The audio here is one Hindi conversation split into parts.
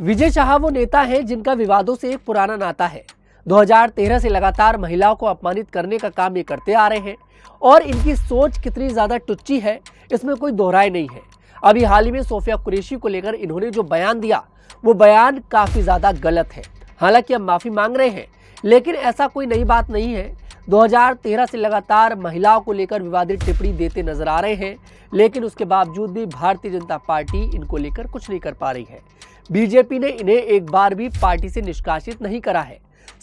विजय शाह वो नेता हैं जिनका विवादों से एक पुराना नाता है। 2013 से लगातार महिलाओं को अपमानित करने का काम ये करते आ रहे हैं और इनकी सोच कितनी ज्यादा टुच्ची है इसमें कोई दोहराई नहीं है। अभी हाल ही में सोफिया कुरैशी को लेकर इन्होंने जो बयान दिया वो बयान काफी ज्यादा गलत है। हालांकि अब माफी मांग रहे हैं, लेकिन ऐसा कोई नई बात नहीं है। 2013 से लगातार महिलाओं को लेकर विवादित टिप्पणी देते नजर आ रहे हैं, लेकिन उसके बावजूद भी भारतीय जनता पार्टी इनको लेकर कुछ नहीं कर पा रही है। बीजेपी ने इन्हें एक बार भी पार्टी से निष्कासित नहीं करा है।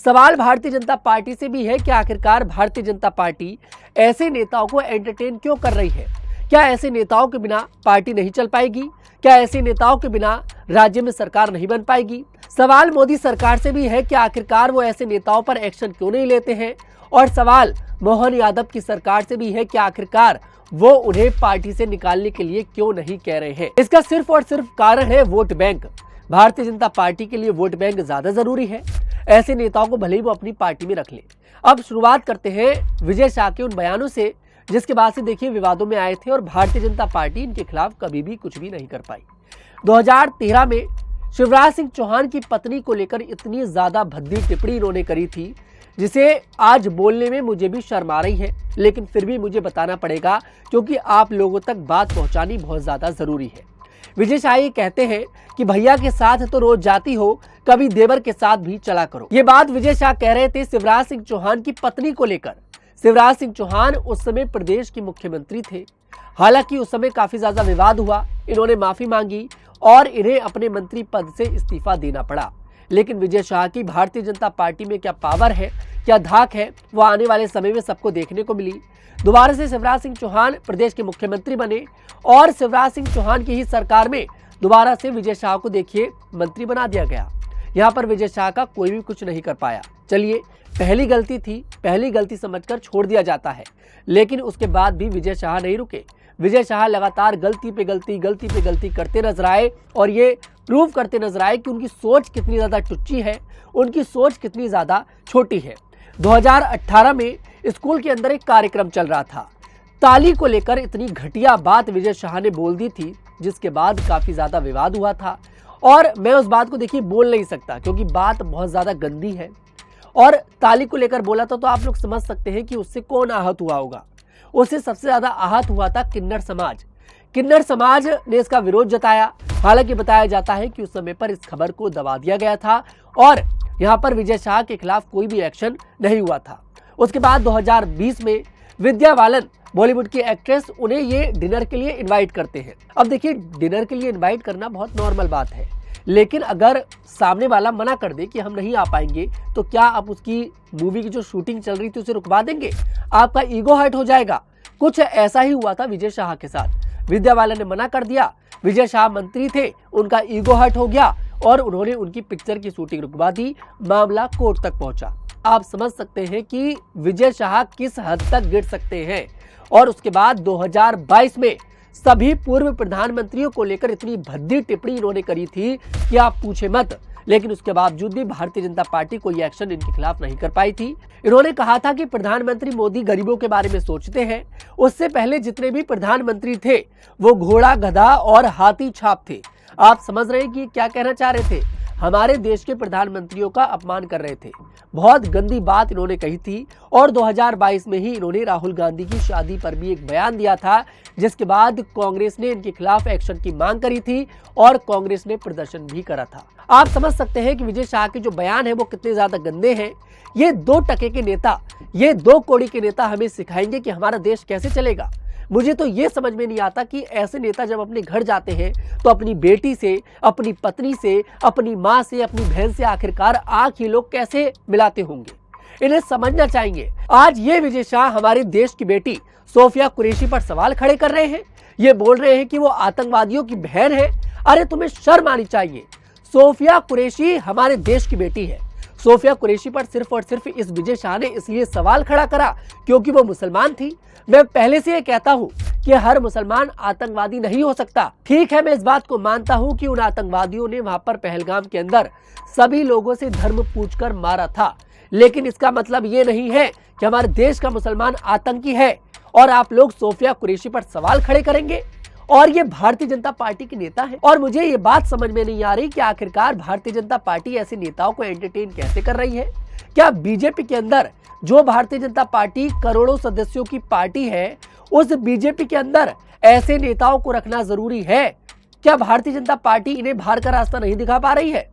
सवाल भारतीय जनता पार्टी से भी है कि आखिरकार भारतीय जनता पार्टी ऐसे नेताओं को एंटरटेन क्यों कर रही है। क्या ऐसे नेताओं के बिना पार्टी नहीं चल पाएगी? क्या ऐसे नेताओं के बिना राज्य में सरकार नहीं बन पाएगी? सवाल मोदी सरकार से भी है कि आखिरकार वो ऐसे नेताओं पर एक्शन क्यों नहीं लेते हैं, और सवाल मोहन यादव की सरकार से भी है कि आखिरकार वो उन्हें पार्टी से निकालने के लिए क्यों नहीं कह रहे हैं। इसका सिर्फ और सिर्फ कारण है vote bank. Bharatiya Janata party के लिए वोट बैंक ज्यादा जरूरी है। ऐसे नेताओं को भले ही वो अपनी पार्टी में रख ले। अब शुरुआत करते हैं विजय शाह के उन बयानों से जिसके बाद से देखिए विवादों में आए थे और भारतीय जनता पार्टी इनके खिलाफ कभी भी कुछ भी नहीं कर पाई। 2013 में शिवराज सिंह चौहान की पत्नी को लेकर इतनी ज्यादा भद्दी टिप्पणी इन्होंने करी थी जिसे आज बोलने में मुझे भी शर्म आ रही है, लेकिन फिर भी मुझे बताना पड़ेगा क्योंकि आप लोगों तक बात पहुंचानी बहुत ज्यादा जरूरी है। विजय शाह ये कहते हैं कि भैया के साथ तो रोज जाती हो, कभी देवर के साथ भी चला करो। ये बात विजय शाह कह रहे थे शिवराज सिंह चौहान की पत्नी को लेकर। शिवराज सिंह चौहान उस समय प्रदेश के मुख्यमंत्री थे। हालांकि उस समय काफी ज्यादा विवाद हुआ, इन्होंने माफी मांगी और इन्हें अपने मंत्री पद से इस्तीफा देना पड़ा। लेकिन विजय शाह की भारतीय जनता पार्टी में क्या पावर है, क्या धाक है, वो आने वाले समय में सबको देखने को मिली। दोबारा से शिवराज सिंह चौहान प्रदेश के मुख्यमंत्री बने और शिवराज सिंह चौहान की ही सरकार में दोबारा से विजय शाह को देखिए मंत्री बना दिया गया। यहाँ पर विजय शाह का कोई भी कुछ नहीं कर पाया। चलिए, पहली गलती थी, पहली गलती समझकर छोड़ दिया जाता है, लेकिन उसके बाद भी विजय शाह नहीं रुके। विजय शाह लगातार गलती पे गलती करते नजर आए और ये प्रूव करते नजर आए कि उनकी सोच कितनी ज्यादा टुच्ची है, उनकी सोच कितनी ज्यादा छोटी है। 2018 में स्कूल के अंदर एक कार्यक्रम चल रहा था। ताली को लेकर इतनी घटिया बात विजय शाह ने बोल दी थी जिसके बाद काफी ज्यादा विवाद हुआ था और मैं उस बात को देखिए बोल नहीं सकता क्योंकि बात बहुत ज्यादा गंदी है। और ताली को लेकर बोला था तो आप लोग समझ सकते हैं कि उससे कौन आहत हुआ होगा। उससे सबसे ज्यादा आहत हुआ था किन्नर समाज। किन्नर समाज ने इसका विरोध जताया। हालांकि बताया जाता है कि उस समय पर इस खबर को दबा दिया गया था और यहाँ पर विजय शाह के खिलाफ कोई भी एक्शन नहीं हुआ था। उसके बाद 2020 में विद्या बालन बॉलीवुड की एक्ट्रेस, उन्हें ये डिनर के लिए इनवाइट करते हैं। अब देखिए, डिनर के लिए इनवाइट करना बहुत नॉर्मल बात है, लेकिन अगर सामने वाला मना कर दे कि हम नहीं आ पाएंगे तो क्या आप उसकी मूवी की जो शूटिंग चल रही थी उसे रुकवा देंगे? आपका ईगो हर्ट हो जाएगा। कुछ ऐसा ही हुआ था विजय शाह के साथ। विद्या बालन ने मना कर दिया, विजय शाह मंत्री थे, उनका ईगो हर्ट हो गया और उन्होंने उनकी पिक्चर की शूटिंग रुकवा दी। मामला कोर्ट तक पहुंचा। आप समझ सकते हैं कि विजय शाह किस हद तक गिर सकते हैं। और उसके बाद 2022 में सभी पूर्व प्रधानमंत्रियों को लेकर इतनी भद्दी टिप्पणी इन्होंने करी थी कि आप पूछे मत, लेकिन उसके बावजूद भी भारतीय जनता पार्टी कोई एक्शन इनके खिलाफ नहीं कर पाई थी। इन्होंने कहा था कि प्रधानमंत्री मोदी गरीबों के बारे में सोचते हैं। उससे पहले जितने भी प्रधानमंत्री थे वो घोड़ा, गधा और हाथी छाप थे। आप समझ रहे हैं कि क्या कहना चाह रहे थे? हमारे देश के प्रधानमंत्रियों का अपमान कर रहे थे। बहुत गंदी बात इन्होंने कही थी और 2022 में ही इन्होंने राहुल गांधी की शादी पर भी एक बयान दिया था, जिसके बाद कांग्रेस ने इनके खिलाफ एक्शन की मांग करी थी और कांग्रेस ने प्रदर्शन भी करा था। आप समझ सकते हैं कि विजय शाह के जो बयान है वो कितने ज्यादा गंदे हैं। ये 2 टके के नेता, ये 2 कौड़ी के नेता हमें सिखाएंगे कि हमारा देश कैसे चलेगा। मुझे तो ये समझ में नहीं आता कि ऐसे नेता जब अपने घर जाते हैं तो अपनी बेटी से, अपनी पत्नी से, अपनी माँ से, अपनी बहन से आखिरकार आंख ये लोग कैसे मिलाते होंगे। इन्हें समझना चाहिए। आज ये विजय शाह हमारे देश की बेटी सोफिया कुरैशी पर सवाल खड़े कर रहे हैं। ये बोल रहे हैं कि वो आतंकवादियों की बहन है। अरे तुम्हें शर्म आनी चाहिए। सोफिया कुरैशी हमारे देश की बेटी है। सोफिया कुरैशी पर सिर्फ और सिर्फ इस विजय शाह ने इसलिए सवाल खड़ा करा क्योंकि वो मुसलमान थी। मैं पहले से ये कहता हूँ कि हर मुसलमान आतंकवादी नहीं हो सकता। ठीक है, मैं इस बात को मानता हूँ कि उन आतंकवादियों ने वहां पर पहलगाम के अंदर सभी लोगों से धर्म पूछकर मारा था, लेकिन इसका मतलब ये नहीं है कि हमारे देश का मुसलमान आतंकी है और आप लोग सोफिया कुरैशी पर सवाल खड़े करेंगे और ये भारतीय जनता पार्टी के नेता हैं। और मुझे ये बात समझ में नहीं आ रही कि आखिरकार भारतीय जनता पार्टी ऐसे नेताओं को एंटरटेन कैसे कर रही है। क्या बीजेपी के अंदर, जो भारतीय जनता पार्टी करोड़ों सदस्यों की पार्टी है, उस बीजेपी के अंदर ऐसे नेताओं को रखना जरूरी है? क्या भारतीय जनता पार्टी इन्हें बाहर का रास्ता नहीं दिखा पा रही है?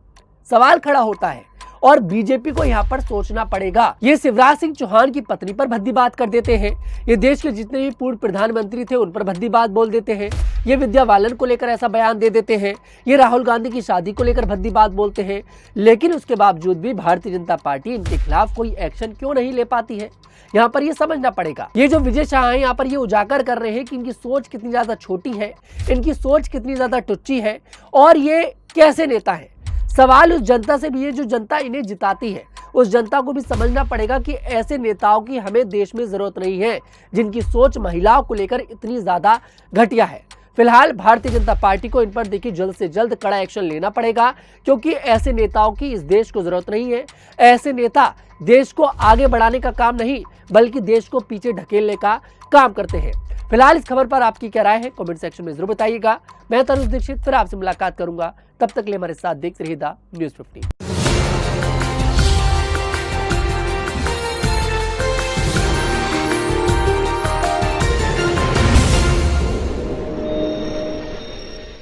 सवाल खड़ा होता है और बीजेपी को यहाँ पर सोचना पड़ेगा। ये शिवराज सिंह चौहान की पत्नी पर भद्दी बात कर देते हैं, ये देश के जितने भी पूर्व प्रधानमंत्री थे उन पर भद्दी बात बोल देते हैं, ये विद्या बालन को लेकर ऐसा बयान दे देते हैं, ये राहुल गांधी की शादी को लेकर भद्दी बात बोलते हैं, लेकिन उसके बावजूद भी भारतीय जनता पार्टी इनके खिलाफ कोई एक्शन क्यों नहीं ले पाती है? यहाँ पर ये समझना पड़ेगा। ये जो विजय शाह है यहाँ पर ये उजागर कर रहे हैं कि इनकी सोच कितनी ज्यादा छोटी है, इनकी सोच कितनी ज्यादा टुच्ची है और ये कैसे नेता है। सवाल उस जनता से भी है जो जनता इन्हें जिताती है। उस जनता को भी समझना पड़ेगा कि ऐसे नेताओं की हमें देश में जरूरत नहीं है जिनकी सोच महिलाओं को लेकर इतनी ज्यादा घटिया है। फिलहाल भारतीय जनता पार्टी को इन पर देखिए जल्द से जल्द कड़ा एक्शन लेना पड़ेगा, क्योंकि ऐसे नेताओं की इस देश को जरूरत नहीं है। ऐसे नेता देश को आगे बढ़ाने का काम नहीं बल्कि देश को पीछे ढकेलने का काम करते हैं। फिलहाल इस खबर पर आपकी क्या राय है कमेंट सेक्शन में जरूर बताइएगा। मैं तनुज दीक्षित फिर आपसे मुलाकात करूंगा, तब तक के लिए हमारे साथ देखते रहिएगा न्यूज़ 15।